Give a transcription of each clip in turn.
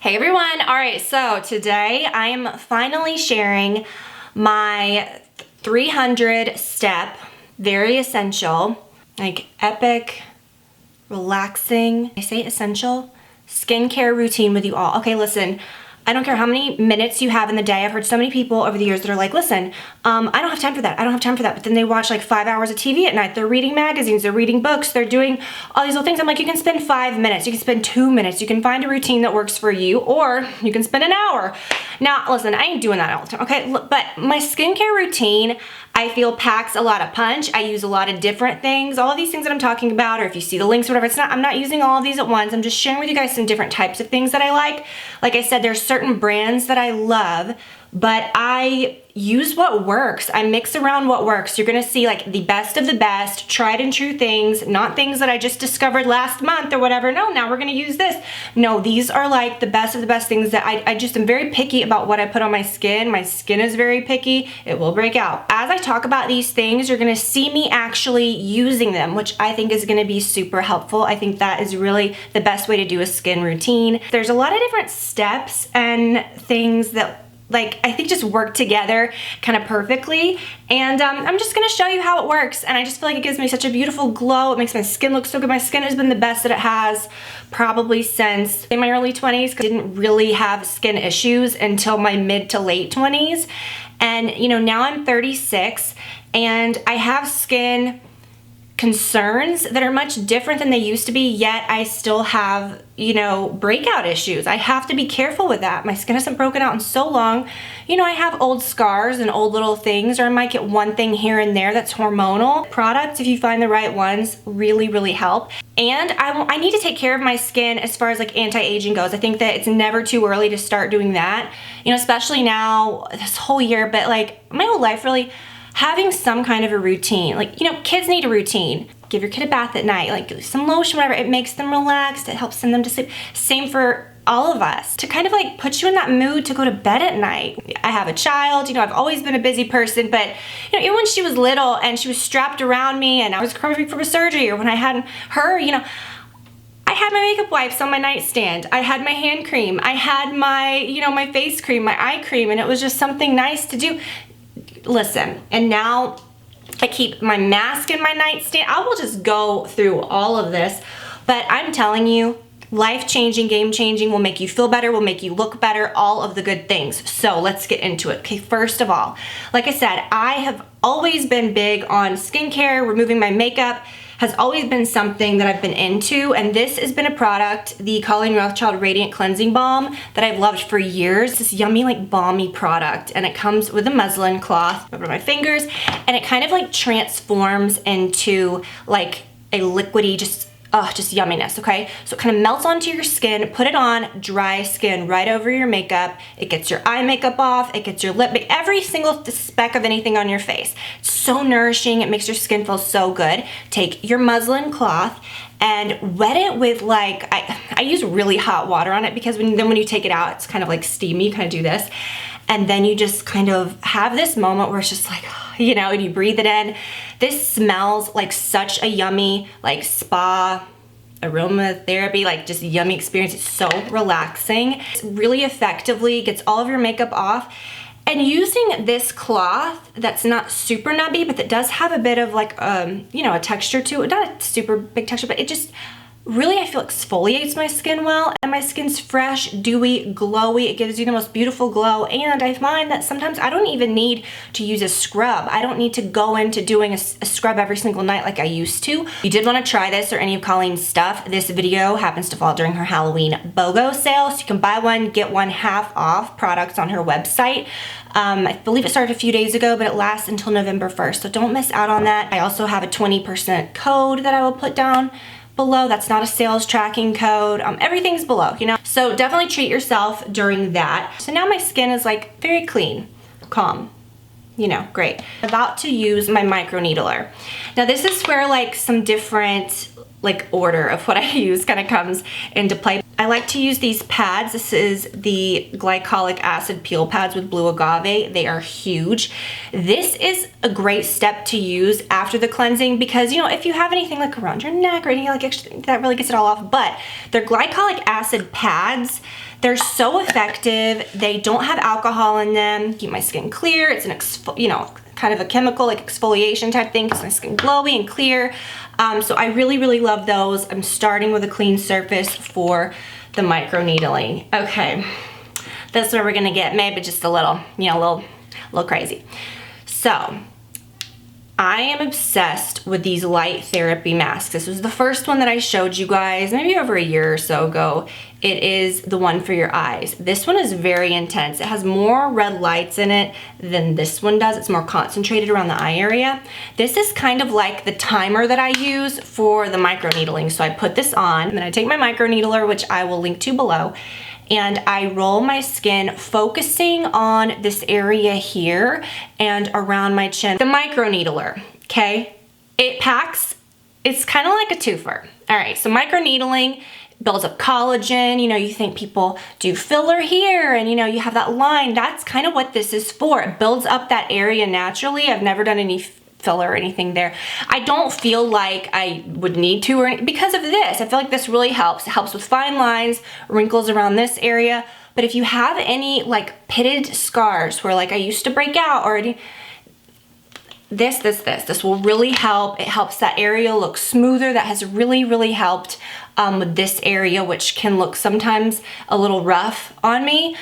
Hey everyone, all right, so today I am finally sharing my 300 step, very essential, like epic, relaxing, I say essential, skincare routine with you all. Okay, listen, I don't care how many minutes you have in the day. I've heard so many people over the years that are like, listen, I don't have time for that. I don't have time for that. But then they watch like 5 hours of TV at night. They're reading magazines, they're reading books, they're doing all these little things. I'm like, you can spend 5 minutes, you can spend 2 minutes, you can find a routine that works for you, or you can spend an hour. Now, listen, I ain't doing that all the time, okay? But my skincare routine, I feel packs a lot of punch. I use a lot of different things. All of these things that I'm talking about, or if you see the links or whatever, I'm not using all of these at once. I'm just sharing with you guys some different types of things that I like. Like I said, there's certain brands that I love, but I use what works. I mix around what works. You're gonna see like the best of the best, tried and true things, not things that I just discovered last month or whatever. No, now we're gonna use this. No, these are like the best of the best things that I just am very picky about what I put on my skin. My skin is very picky. It will break out. As I talk about these things, you're gonna see me actually using them, which I think is gonna be super helpful. I think that is really the best way to do a skin routine. There's a lot of different steps and things that I think just work together kind of perfectly, and I'm just gonna show you how it works, and I just feel like it gives me such a beautiful glow. It makes my skin look so good. My skin has been the best that it has probably since in my early 20s. I didn't really have skin issues until my mid to late 20s, and you know, now I'm 36 and I have skin concerns that are much different than they used to be, yet I still have, you know, breakout issues. I have to be careful with that. My skin hasn't broken out in so long. You know, I have old scars and old little things, or I might get one thing here and there that's hormonal. Products, if you find the right ones, really, really help. And I need to take care of my skin as far as like anti-aging goes. I think that it's never too early to start doing that, you know, especially now, this whole year, but like my whole life really, having some kind of a routine. Like, you know, kids need a routine. Give your kid a bath at night, like some lotion, whatever. It makes them relaxed. It helps send them to sleep. Same for all of us, to kind of like put you in that mood to go to bed at night. I have a child, you know, I've always been a busy person, but you know, even when she was little and she was strapped around me and I was recovering from a surgery, or when I had her, you know, I had my makeup wipes on my nightstand. I had my hand cream. I had my, you know, my face cream, my eye cream, and it was just something nice to do. Listen, and now I keep my mask in my nightstand. I will just go through all of this, but I'm telling you, life-changing, game-changing, will make you feel better, will make you look better, all of the good things. So let's get into it. Okay, first of all, like I said, I have always been big on skincare. Removing my makeup has always been something that I've been into, and this has been a product, the Colleen Rothschild Radiant Cleansing Balm, that I've loved for years. This yummy, like balmy product, and it comes with a muslin cloth over my fingers, and it kind of like transforms into like a liquidy, just yumminess, okay? So it kind of melts onto your skin. Put it on dry skin right over your makeup. It gets your eye makeup off. It gets your lip, every single speck of anything on your face. It's so nourishing. It makes your skin feel so good. Take your muslin cloth and wet it with like, I use really hot water on it, because when you take it out, it's kind of like steamy. You kind of do this. And then you just kind of have this moment where it's just like, you know, and you breathe it in. This smells like such a yummy, like spa, aromatherapy, like just yummy experience. It's so relaxing. It really effectively gets all of your makeup off. And using this cloth that's not super nubby, but that does have a bit of like, you know, a texture to it. Not a super big texture, but it just really, I feel, exfoliates my skin well, and my skin's fresh, dewy, glowy. It gives you the most beautiful glow, and I find that sometimes I don't even need to use a scrub. I don't need to go into doing a scrub every single night like I used to. If you did want to try this or any of Colleen's stuff, this video happens to fall during her Halloween BOGO sale, so you can buy one, get one half off products on her website. I believe it started a few days ago, but it lasts until November 1st, so don't miss out on that. I also have a 20% code that I will put down below. That's not a sales tracking code. Everything's below, you know? So definitely treat yourself during that. So now my skin is like very clean, calm, you know, great. About to use my microneedler. Now this is where like some different like order of what I use kind of comes into play. I like to use these pads. This is the glycolic acid peel pads with blue agave. They are huge. This is a great step to use after the cleansing, because, you know, if you have anything like around your neck or anything like extra, that really gets it all off, but they're glycolic acid pads They're so effective. They don't have alcohol in them. Keep my skin clear. It's an, kind of a chemical, like exfoliation type thing, keeps my skin glowy and clear. So I really, really love those. I'm starting with a clean surface for the microneedling. Okay, this is where we're gonna get maybe just a little, a little crazy. So I am obsessed with these light therapy masks. This was the first one that I showed you guys maybe over a year or so ago. It is the one for your eyes. This one is very intense. It has more red lights in it than this one does. It's more concentrated around the eye area. This is kind of like the timer that I use for the microneedling. So I put this on, and then I take my microneedler, which I will link to below, and I roll my skin, focusing on this area here and around my chin. The microneedler, okay? It packs, it's kind of like a twofer. All right, so microneedling builds up collagen. You think people do filler here and you have that line. That's kind of what this is for. It builds up that area naturally. I've never done any filler or anything there. I don't feel like I would need to because of this. I feel like this really helps. It helps with fine lines, wrinkles around this area. But if you have any like pitted scars where like I used to break out or this will really help. It helps that area look smoother. That has really, really helped with this area, which can look sometimes a little rough on me.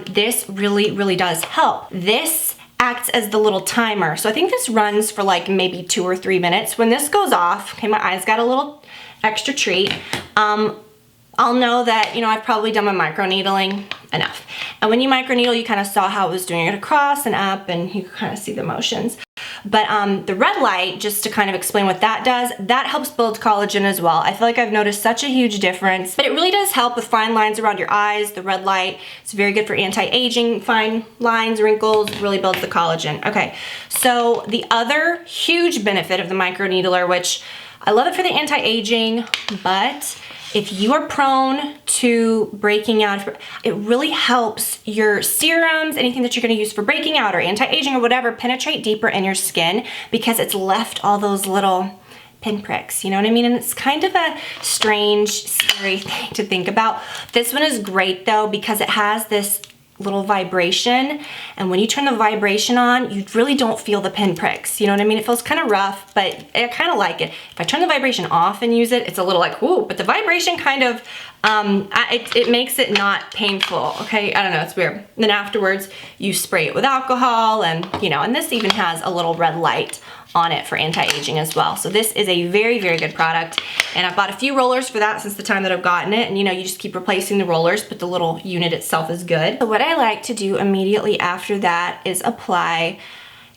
This really, really does help. This acts as the little timer. So I think this runs for like maybe 2 or 3 minutes. When this goes off, okay, my eyes got a little extra treat. I'll know that, I've probably done my microneedling enough. And when you microneedle, you kind of saw how it was doing it across and up, and you kind of see the motions. But the red light, just to kind of explain what that does, that helps build collagen as well. I feel like I've noticed such a huge difference, but it really does help with fine lines around your eyes. The red light, it's very good for anti-aging, fine lines, wrinkles, really builds the collagen. Okay, so the other huge benefit of the microneedler, which I love it for the anti-aging, but if you are prone to breaking out, it really helps your serums, anything that you're gonna use for breaking out or anti-aging or whatever, penetrate deeper in your skin because it's left all those little pinpricks, you know what I mean? And it's kind of a strange, scary thing to think about. This one is great though because it has this little vibration, and when you turn the vibration on, you really don't feel the pinpricks. You know what I mean? It feels kind of rough, but I kind of like it. If I turn the vibration off and use it, it's a little like, whoo, but the vibration kind of, it makes it not painful, okay? I don't know, it's weird. Then afterwards, you spray it with alcohol, and and this even has a little red light on it for anti-aging as well. So this is a very, very good product. And I've bought a few rollers for that since the time that I've gotten it. And you just keep replacing the rollers, but the little unit itself is good. So what I like to do immediately after that is apply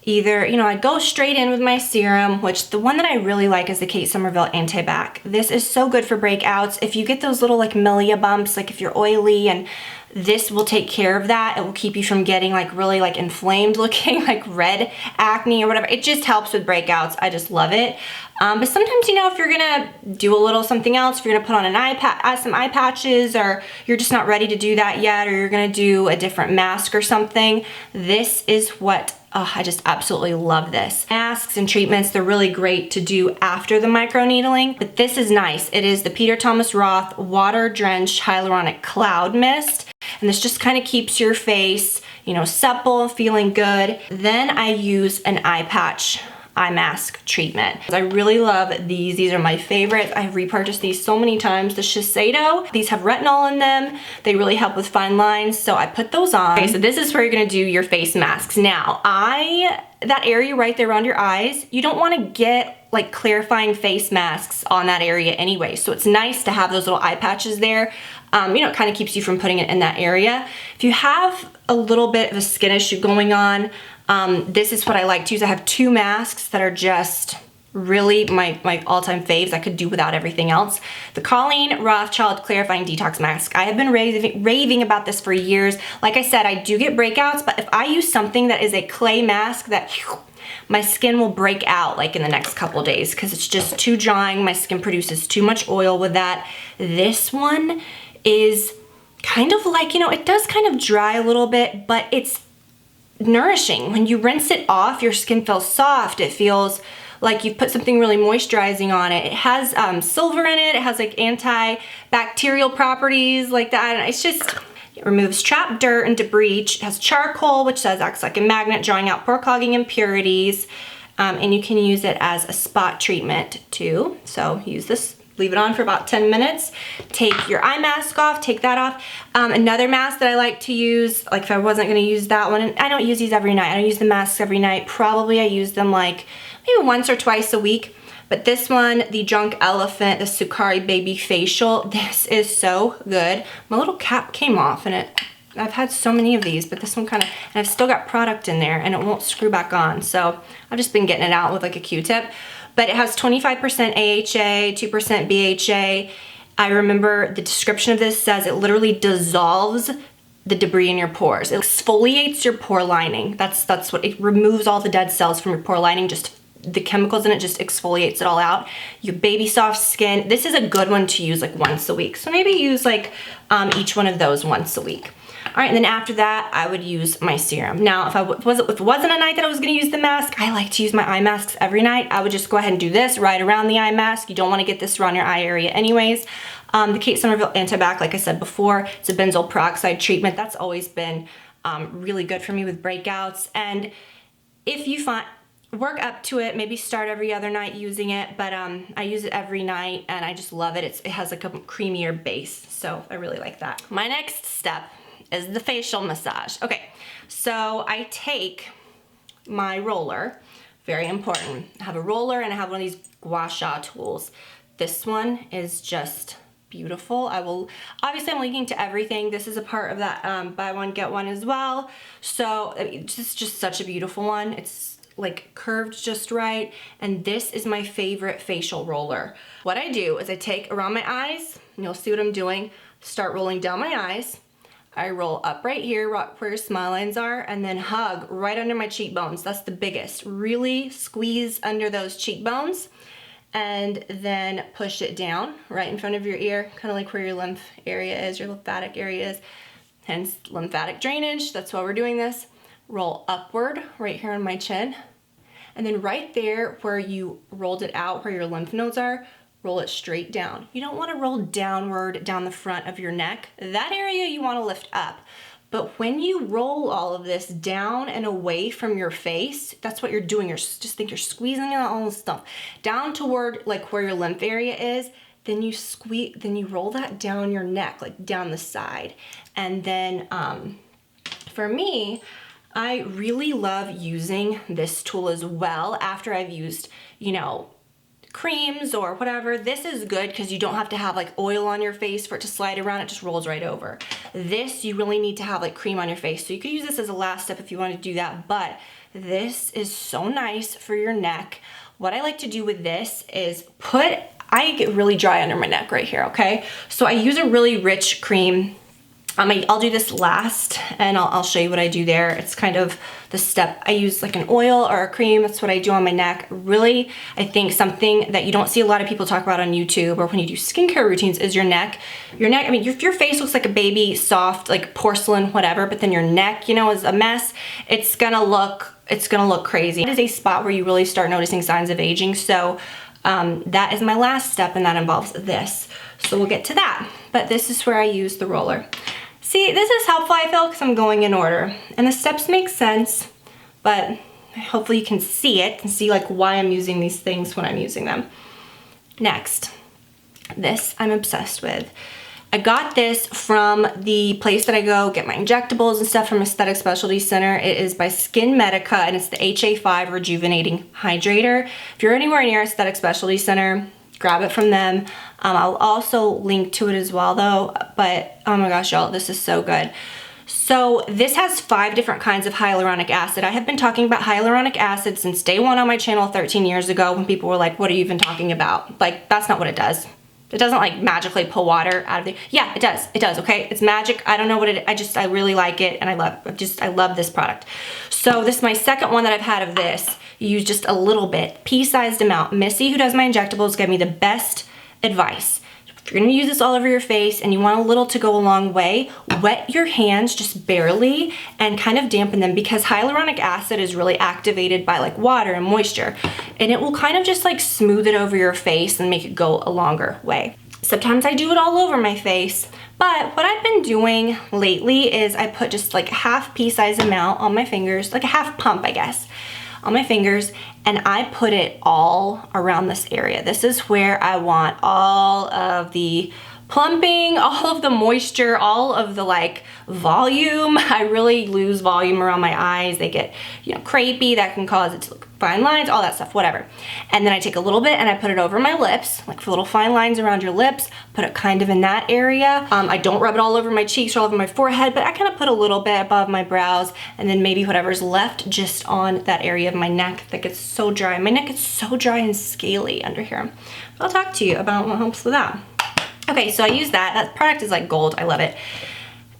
either, I go straight in with my serum, which the one that I really like is the Kate Somerville Anti-Bac. This is so good for breakouts. If you get those little like milia bumps, like if you're oily, and this will take care of that. It will keep you from getting like really like inflamed looking like red acne or whatever. It just helps with breakouts. I just love it. But sometimes, if you're gonna do a little something else, if you're gonna put on an some eye patches, or you're just not ready to do that yet, or you're gonna do a different mask or something, this is what I just absolutely love this. Masks and treatments, they're really great to do after the microneedling, but this is nice. It is the Peter Thomas Roth Water Drenched Hyaluronic Cloud Mist, and this just kind of keeps your face, supple, feeling good. Then I use an eye patch eye mask treatment. I really love these. These are my favorites. I've repurchased these so many times. The Shiseido, these have retinol in them. They really help with fine lines, so I put those on. Okay, so this is where you're gonna do your face masks. Now, that area right there around your eyes, you don't wanna get like clarifying face masks on that area anyway, so it's nice to have those little eye patches there. It kind of keeps you from putting it in that area. If you have a little bit of a skin issue going on, this is what I like to use. I have 2 masks that are just really my all-time faves. I could do without everything else. The Colleen Rothschild Clarifying Detox Mask. I have been raving about this for years. Like I said, I do get breakouts, but if I use something that is a clay mask that my skin will break out like in the next couple days because it's just too drying. My skin produces too much oil with that. This one is kind of like, it does kind of dry a little bit, but it's nourishing. When you rinse it off, your skin feels soft. It feels like you've put something really moisturizing on it. It has silver in it. It has like antibacterial properties like that. And it's just, It removes trapped dirt and debris. It has charcoal, which acts like a magnet, drawing out pore clogging impurities. And you can use it as a spot treatment too. So use this, leave it on for about 10 minutes. Take your eye mask off, take that off. Another mask that I like to use, like if I wasn't gonna use that one, and I don't use these every night. I don't use the masks every night. Probably I use them like maybe once or twice a week. But this one, the Drunk Elephant, the Sucari Baby Facial, this is so good. My little cap came off and I've had so many of these, but this one kind of, and I've still got product in there and it won't screw back on. So I've just been getting it out with like a Q-tip. But it has 25% AHA, 2% BHA. I remember the description of this says it literally dissolves the debris in your pores. It exfoliates your pore lining. That's what, it removes all the dead cells from your pore lining, just the chemicals in it just exfoliates it all out. Your baby soft skin, this is a good one to use like once a week. So maybe use like each one of those once a week. All right, and then after that, I would use my serum. Now, if it wasn't a night that I was gonna use the mask, I like to use my eye masks every night. I would just go ahead and do this right around the eye mask. You don't wanna get this around your eye area anyways. The Kate Somerville Antibac, like I said before, it's a benzoyl peroxide treatment. That's always been really good for me with breakouts. And if you work up to it, maybe start every other night using it, but I use it every night and I just love it. It has like a creamier base, so I really like that. My next step is the facial massage. Okay, so I take my roller, very important. I have a roller and I have one of these gua sha tools. This one is just beautiful. Obviously I'm linking to everything. This is a part of that buy one, get one as well. So it's just such a beautiful one. It's like curved just right. And this is my favorite facial roller. What I do is I take around my eyes, and you'll see what I'm doing, start rolling down my eyes. I roll up right here where your smile lines are and then hug right under my cheekbones. That's the biggest. Really squeeze under those cheekbones and then push it down right in front of your ear, kind of like where your lymph area is, your lymphatic area is, hence lymphatic drainage. That's why we're doing this. Roll upward right here on my chin. And then right there where you rolled it out, where your lymph nodes are, roll it straight down. You don't want to roll downward down the front of your neck. That area you want to lift up. But when you roll all of this down and away from your face, that's what you're doing. Just think you're squeezing out all this stuff down toward like where your lymph area is. Then you roll that down your neck, like down the side. And then for me, I really love using this tool as well after I've used, creams or whatever. This is good because you don't have to have like oil on your face for it to slide around. It just rolls right over. This, you really need to have like cream on your face. So you could use this as a last step if you want to do that, but this is so nice for your neck. What I like to do with this is I get really dry under my neck right here, okay? So I use a really rich cream. I'll do this last and I'll show you what I do there. It's kind of the step. I use like an oil or a cream. That's what I do on my neck. Really, I think something that you don't see a lot of people talk about on YouTube or when you do skincare routines is your neck. Your neck, I mean, if your face looks like a baby, soft, like porcelain, whatever, but then your neck, is a mess, it's gonna look crazy. It is a spot where you really start noticing signs of aging. So that is my last step and that involves this. So we'll get to that. But this is where I use the roller. See, this is helpful, I feel, because I'm going in order. And the steps make sense, but hopefully you can see it and see like why I'm using these things when I'm using them. Next, this I'm obsessed with. I got this from the place that I go get my injectables and stuff from Aesthetic Specialty Center. It is by Skin Medica and it's the HA5 Rejuvenating Hydrator. If you're anywhere near Aesthetic Specialty Center, grab it from them. I'll also link to it as well though, but oh my gosh, y'all, this is so good. So this has 5 different kinds of hyaluronic acid. I have been talking about hyaluronic acid since day 1 on my channel 13 years ago when people were like, what are you even talking about? Like, that's not what it does. It doesn't like magically pull water out of the, yeah, it does, okay? It's magic, I don't know what it is, I really like it and I love this product. So this is my second one that I've had of this. You use just a little bit, pea-sized amount. Missy, who does my injectables, gave me the best advice. If you're gonna use this all over your face and you want a little to go a long way, wet your hands just barely and kind of dampen them because hyaluronic acid is really activated by like water and moisture and it will kind of just like smooth it over your face and make it go a longer way. Sometimes I do it all over my face, But what I've been doing lately is I put just like a half pea size amount on my fingers, like a half pump, I guess, on my fingers, and I put it all around this area. This is where I want all of the plumping, all of the moisture, all of the like volume. I really lose volume around my eyes. They get, you know, crepey. That can cause it to look fine lines, all that stuff, whatever. And then I take a little bit and I put it over my lips, like for little fine lines around your lips, put it kind of in that area. I don't rub it all over my cheeks or all over my forehead, but I kind of put a little bit above my brows, and then maybe whatever's left just on that area of my neck that gets so dry. My neck is so dry and scaly under here. But I'll talk to you about what helps with that. Okay, so I use that. That product is like gold. I love it.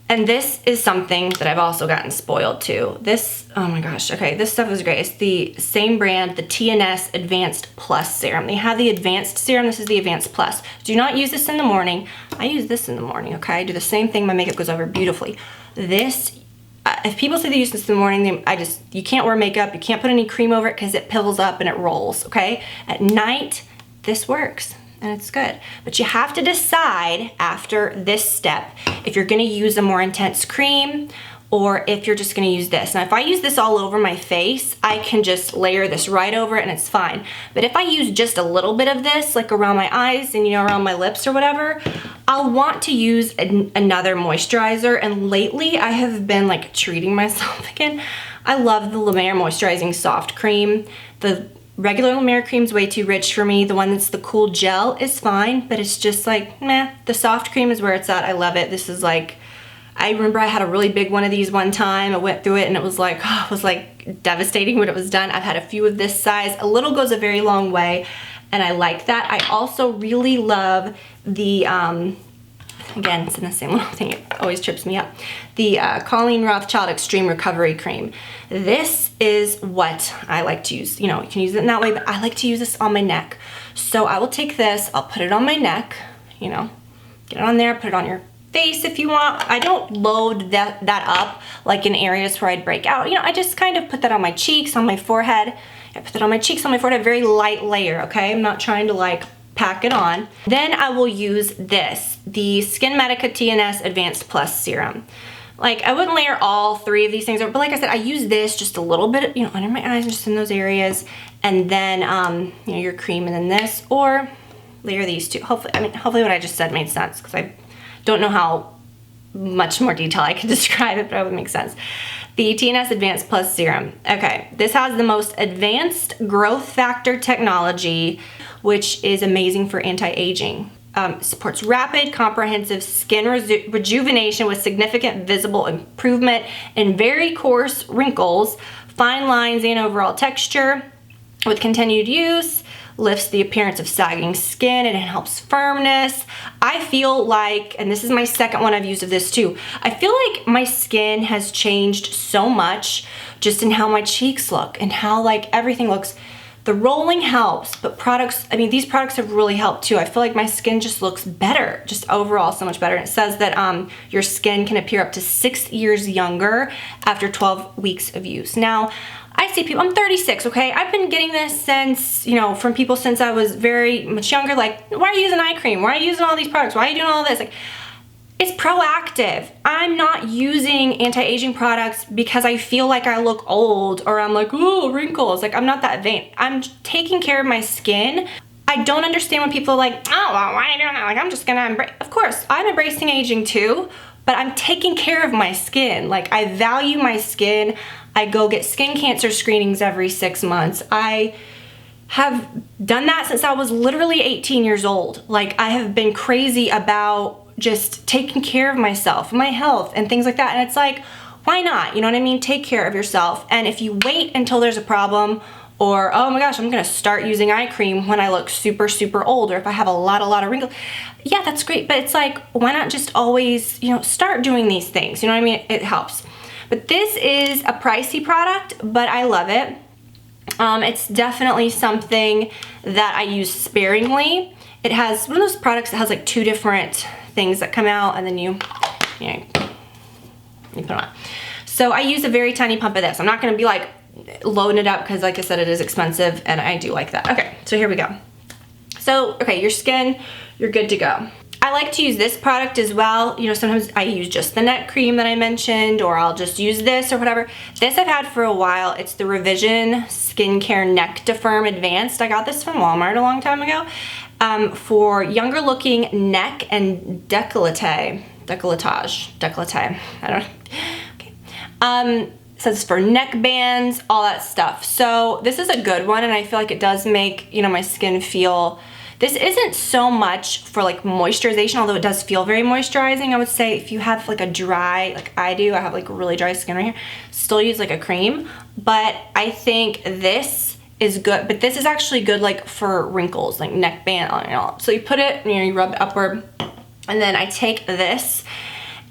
And this is something that I've also gotten spoiled to. This, oh my gosh, okay, this stuff is great. It's the same brand, the Tns Advanced Plus Serum. They have the Advanced Serum. This is the Advanced Plus. Do not use this in the morning. I use this in the morning, okay? I do the same thing. My makeup goes over beautifully. This, if people say they use this in the morning, you can't wear makeup. You can't put any cream over it because it pills up and it rolls, okay? At night, this works. And it's good. But you have to decide after this step if you're gonna use a more intense cream or if you're just gonna use this. Now, if I use this all over my face, I can just layer this right over it and it's fine. But if I use just a little bit of this, like around my eyes and, you know, around my lips or whatever, I'll want to use another moisturizer. And lately I have been like treating myself again. I love the Lemare Moisturizing Soft Cream. The regular Lemare cream's way too rich for me. The one that's the cool gel is fine, but it's just like, meh. The soft cream is where it's at. I love it. This is like, I remember I had a really big one of these one time. I went through it and it was like, oh, it was like devastating when it was done. I've had a few of this size. A little goes a very long way, and I like that. I also really love the, again, it's in the same little thing, it always trips me up. The Colleen Rothschild Extreme Recovery Cream. This is what I like to use. You know, you can use it in that way, but I like to use this on my neck. So I will take this, I'll put it on my neck, you know, get it on there, put it on your face if you want. I don't load that up like in areas where I'd break out. You know, I just kind of put that on my cheeks, on my forehead. I put that on my cheeks, on my forehead, very light layer, okay? I'm not trying to like pack it on. Then I will use this, the SkinMedica TNS Advanced Plus Serum. Like, I wouldn't layer all three of these things over, but like I said, I use this just a little bit, you know, under my eyes, just in those areas, and then, you know, your cream, and then this, or layer these two. Hopefully what I just said made sense, because I don't know how much more detail I could describe it, but it would make sense. The TNS Advanced Plus Serum. Okay, this has the most advanced growth factor technology, which is amazing for anti-aging. Supports rapid, comprehensive skin rejuvenation with significant visible improvement in very coarse wrinkles, fine lines, and overall texture. With continued use, lifts the appearance of sagging skin, and it helps firmness. I feel like, and this is my second one I've used of this too, I feel like my skin has changed so much just in how my cheeks look and how like everything looks. The rolling helps, but products, I mean, these products have really helped too. I feel like my skin just looks better, just overall so much better. And it says that your skin can appear up to 6 years younger after 12 weeks of use. Now, I see people, I'm 36, okay? I've been getting this since, you know, from people since I was very much younger, like, why are you using eye cream? Why are you using all these products? Why are you doing all this? Like, it's proactive. I'm not using anti-aging products because I feel like I look old or I'm like, oh, wrinkles. Like, I'm not that vain. I'm taking care of my skin. I don't understand when people are like, oh, well, why are you doing that? Like, I'm just gonna embrace. Of course, I'm embracing aging too, but I'm taking care of my skin. Like, I value my skin. I go get skin cancer screenings every 6 months. I have done that since I was literally 18 years old. Like, I have been crazy about just taking care of myself, my health, and things like that. And it's like, why not? You know what I mean? Take care of yourself. And if you wait until there's a problem, or, oh my gosh, I'm gonna start using eye cream when I look super, super old, or if I have a lot of wrinkles, yeah, that's great. But it's like, why not just always, you know, start doing these things? You know what I mean? It helps. But this is a pricey product, but I love it. It's definitely something that I use sparingly. It has one of those products that has like 2 different things that come out, and then you put it on. So I use a very tiny pump of this. I'm not gonna be like loading it up because, like I said, it is expensive, and I do like that. Okay, so here we go. So, okay, your skin, you're good to go. I like to use this product as well. You know, sometimes I use just the neck cream that I mentioned, or I'll just use this or whatever. This I've had for a while. It's the Revision Skincare Neck to Firm Advanced. I got this from Walmart a long time ago for younger looking neck and decolletage. I don't know. Okay. Says for neck bands, all that stuff. So this is a good one, and I feel like it does make, you know, my skin feel. This isn't so much for like moisturization, although it does feel very moisturizing. I would say if you have like a dry, like I do, I have like really dry skin right here, still use like a cream. But I think this is good, but this is actually good like for wrinkles, like neck band and all. So you put it, you know, you rub it upward, and then I take this,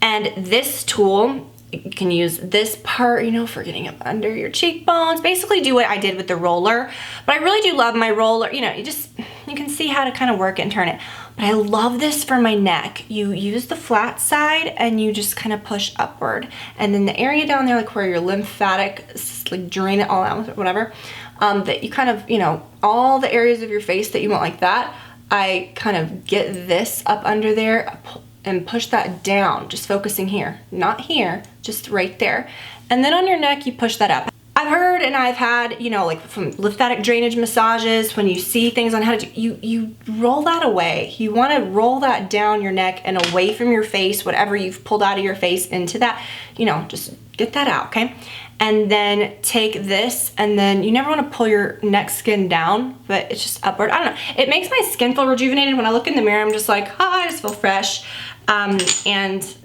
and this tool, you can use this part, you know, for getting up under your cheekbones. Basically do what I did with the roller. But I really do love my roller. You know, you can see how to kind of work it and turn it. But I love this for my neck. You use the flat side and you just kind of push upward. And then the area down there, like where your lymphatic, like drain it all out, whatever, that you kind of, you know, all the areas of your face that you want like that, I kind of get this up under there and push that down, just focusing here, not here, just right there. And then on your neck, you push that up. I've heard and I've had, you know, like from lymphatic drainage massages, when you see things on how to do, you roll that away. You want to roll that down your neck and away from your face, whatever you've pulled out of your face into that, you know, just get that out, okay? And then take this, and then you never want to pull your neck skin down, but it's just upward. I don't know. It makes my skin feel rejuvenated. When I look in the mirror, I'm just like, oh, I just feel fresh. And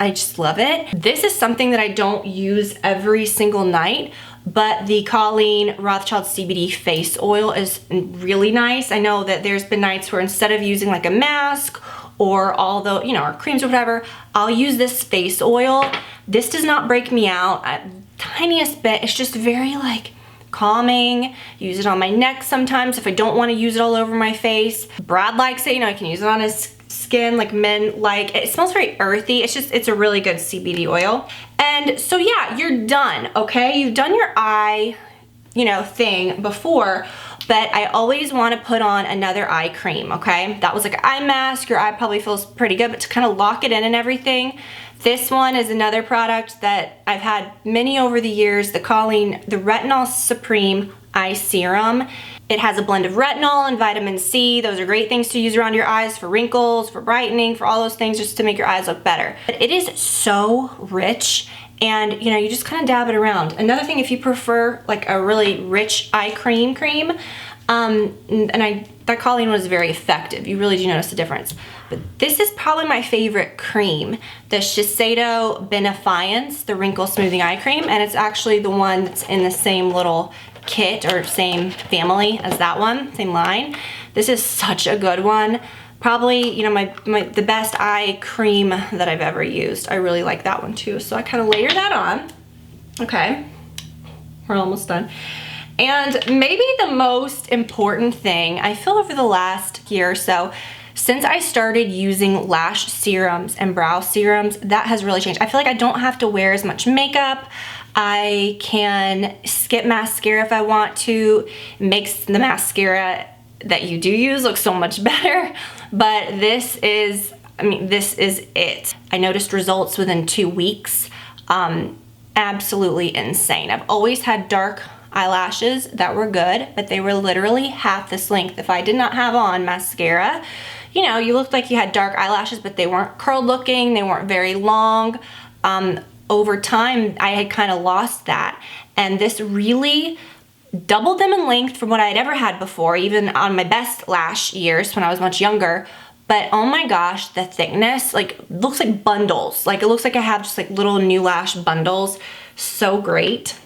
I just love it. This is something that I don't use every single night, but the Colleen Rothschild CBD face oil is really nice. I know that there's been nights where instead of using like a mask or all the, you know, or creams or whatever, I'll use this face oil. This does not break me out tiniest bit. It's just very like calming. Use it on my neck sometimes if I don't want to use it all over my face. Brad likes it, you know, I can use it on his skin like men like. It smells very earthy. It's a really good CBD oil. And so yeah, you're done, okay? You've done your eye, you know, thing before, but I always want to put on another eye cream, okay? That was like an eye mask. Your eye probably feels pretty good, but to kind of lock it in and everything, this one is another product that I've had many over the years, the Retinol Supreme Eye Serum. It has a blend of retinol and vitamin C. Those are great things to use around your eyes for wrinkles, for brightening, for all those things, just to make your eyes look better. But it is so rich, and you know, you just kind of dab it around. Another thing, if you prefer like a really rich eye cream, that Colleen was very effective. You really do notice the difference. But this is probably my favorite cream, the Shiseido Benefiance, the Wrinkle Smoothing Eye Cream, and it's actually the one that's in the same little kit or same family as that one, same line. This is such a good one. Probably, you know, the best eye cream that I've ever used. I really like that one too. So I kind of layer that on. Okay, we're almost done. And maybe the most important thing, I feel over the last year or so, since I started using lash serums and brow serums, that has really changed. I feel like I don't have to wear as much makeup. I can skip mascara if I want to. It makes the mascara that you do use look so much better. But this is it. I noticed results within 2 weeks. Absolutely insane. I've always had dark eyelashes that were good, but they were literally half this length. If I did not have on mascara, you know, you looked like you had dark eyelashes, but they weren't curled looking, they weren't very long. Over time, I had kind of lost that. And this really doubled them in length from what I had ever had before, even on my best lash years when I was much younger. But oh my gosh, the thickness, like, looks like bundles. Like, it looks like I have just like little new lash bundles. So great.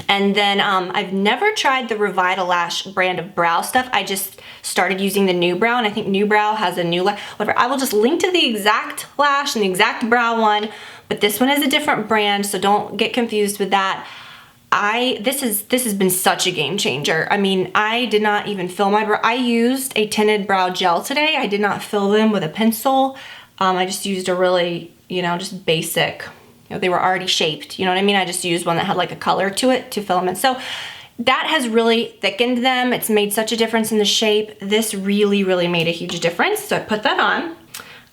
And then I've never tried the Revitalash brand of brow stuff. I just started using the New Brow, and I think New Brow has a new lash. Whatever. I will just link to the exact lash and the exact brow one, but this one is a different brand, so don't get confused with that. This has been such a game changer. I mean, I did not even fill my brow. I used a Tinted Brow Gel today. I did not fill them with a pencil. I just used a really, you know, just basic. You know, they were already shaped, you know what I mean? I just used one that had like a color to it to fill them in. So that has really thickened them. It's made such a difference in the shape. This really, really made a huge difference. So I put that on.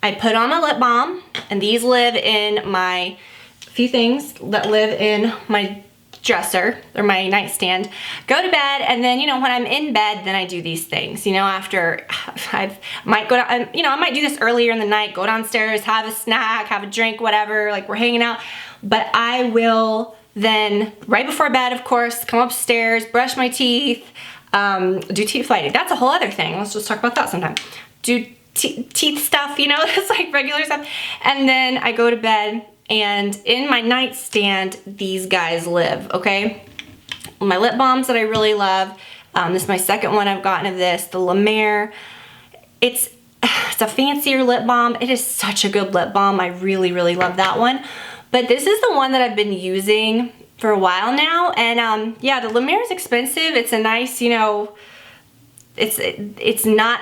I put on my lip balm, and these live in my, few things that live in my dresser or my nightstand. Go to bed, and then, you know, when I'm in bed, then I do these things. You know, after I might go down, you know, I might do this earlier in the night, go downstairs, have a snack, have a drink, whatever, like we're hanging out. But I will then, right before bed, of course, come upstairs, brush my teeth, do teeth whitening. That's a whole other thing. Let's just talk about that sometime. Do teeth stuff, you know, it's like regular stuff. And then I go to bed, and in my nightstand, these guys live, okay? My lip balms that I really love. This is my second one I've gotten of this, the Lemare. It's a fancier lip balm. It is such a good lip balm. I really, really love that one. But this is the one that I've been using for a while now. And yeah, the Lemare is expensive. It's a nice, you know, it's not,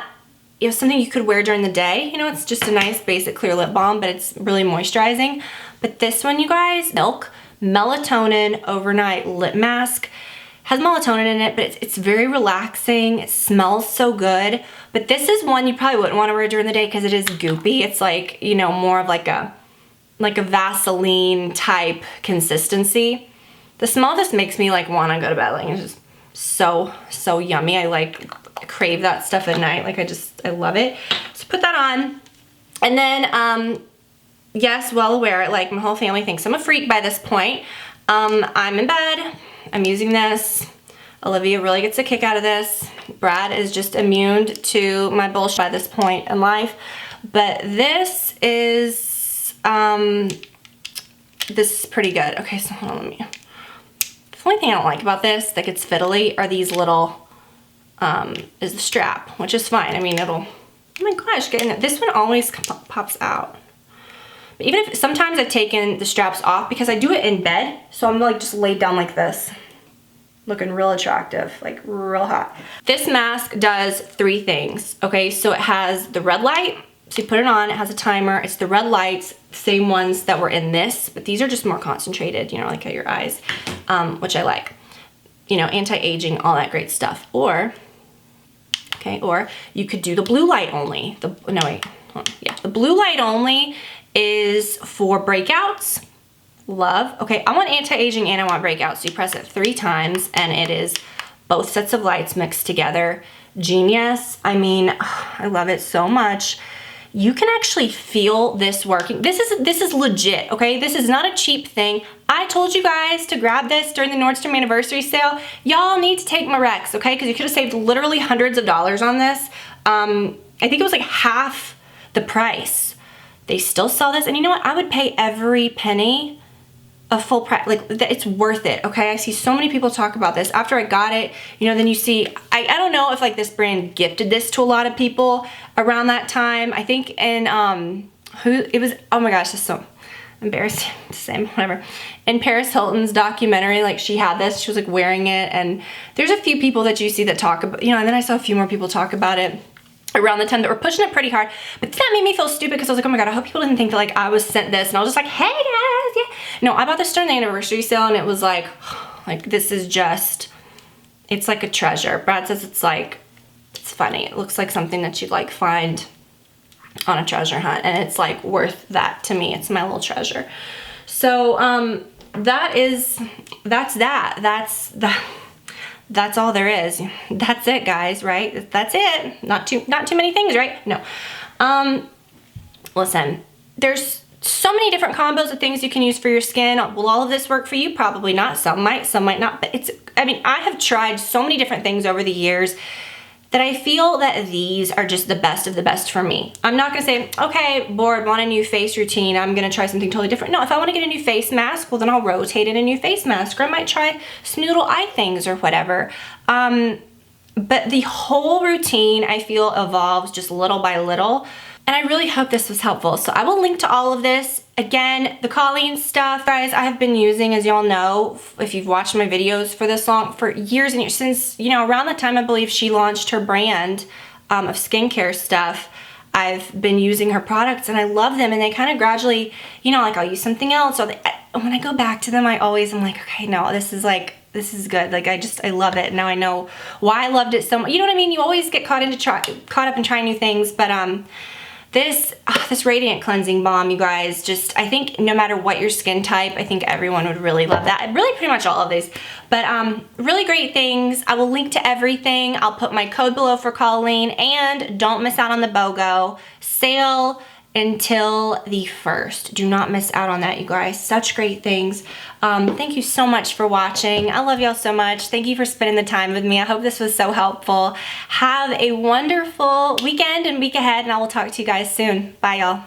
you know, something you could wear during the day. You know, it's just a nice basic clear lip balm, but it's really moisturizing. But this one, you guys, Milk Melatonin Overnight Lip Mask, has melatonin in it, but it's very relaxing. It smells so good. But this is one you probably wouldn't want to wear during the day because it is goopy. It's like, you know, more of like a Vaseline type consistency. The smell of this makes me like want to go to bed. Like, it's just so yummy. I crave that stuff at night. Like, I love it. So put that on. And then, yes, well aware, like my whole family thinks I'm a freak by this point. I'm in bed, I'm using this. Olivia really gets a kick out of this. Brad is just immune to my bullshit by this point in life. But this is pretty good. Okay, so hold on, the only thing I don't like about this that gets fiddly are these little, is the strap, which is fine. I mean, oh my gosh, this one always pops out. But even if, sometimes I've taken the straps off because I do it in bed, so I'm like just laid down like this, looking real attractive, like real hot. This mask does 3 things, okay? So it has the red light, so you put it on, it has a timer. It's the red lights, same ones that were in this, but these are just more concentrated, you know, like at your eyes, which I like. You know, anti-aging, all that great stuff. Or, okay, or you could do the blue light only. The blue light only is for breakouts. Love. Okay, I want anti-aging and I want breakouts. So you press it 3 times and it is both sets of lights mixed together. Genius. I mean, I love it so much. You can actually feel this working. This is legit, okay? This is not a cheap thing. I told you guys to grab this during the Nordstrom anniversary sale. Y'all need to take my Rex, okay? Because you could have saved literally hundreds of dollars on this. I think it was like half the price. They still sell this, and you know what? I would pay every penny a full price. Like, it's worth it, okay? I see so many people talk about this. After I got it, you know, then you see, I don't know if like this brand gifted this to a lot of people around that time. I think in, it was, oh my gosh, this is so embarrassing to say, whatever. In Paris Hilton's documentary, like she had this, she was like wearing it, and there's a few people that you see that talk about, you know, and then I saw a few more people talk about it around the time that were pushing it pretty hard. But that made me feel stupid because I was like, oh my god, I hope people didn't think that like I was sent this, and I was just like, hey guys, yeah. No, I bought this during the anniversary sale, and it was like this is just, it's like a treasure. Brad says it's like, it's funny. It looks like something that you'd like find on a treasure hunt, and it's like worth that to me. It's my little treasure. So that's all there is. That's it, guys, right? That's it. Not too many things, right? No. Listen, there's so many different combos of things you can use for your skin. Will all of this work for you? Probably not. Some might not. But I mean, I have tried so many different things over the years that I feel that these are just the best of the best for me. I'm not gonna say, okay, bored, want a new face routine, I'm gonna try something totally different. No, if I wanna get a new face mask, well then I'll rotate in a new face mask, or I might try some noodle eye things or whatever. But the whole routine, I feel, evolves just little by little. And I really hope this was helpful. So I will link to all of this. Again, the Colleen stuff, guys, I have been using, as y'all know, if you've watched my videos for this long, for years and years, since, you know, around the time I believe she launched her brand of skincare stuff, I've been using her products and I love them, and they kind of gradually, you know, like I'll use something else, or when I go back to them, I always am like, okay, no, this is good. Like I love it. Now I know why I loved it so much. You know what I mean? You always get caught up in trying new things, but this Radiant Cleansing Balm, you guys, just, I think no matter what your skin type, I think everyone would really love that. Really pretty much all of these. But really great things. I will link to everything. I'll put my code below for Colleen, and don't miss out on the BOGO sale until the 1st. Do not miss out on that, you guys. Such great things. Thank you so much for watching. I love y'all so much. Thank you for spending the time with me. I hope this was so helpful. Have a wonderful weekend and week ahead, and I will talk to you guys soon. Bye, y'all.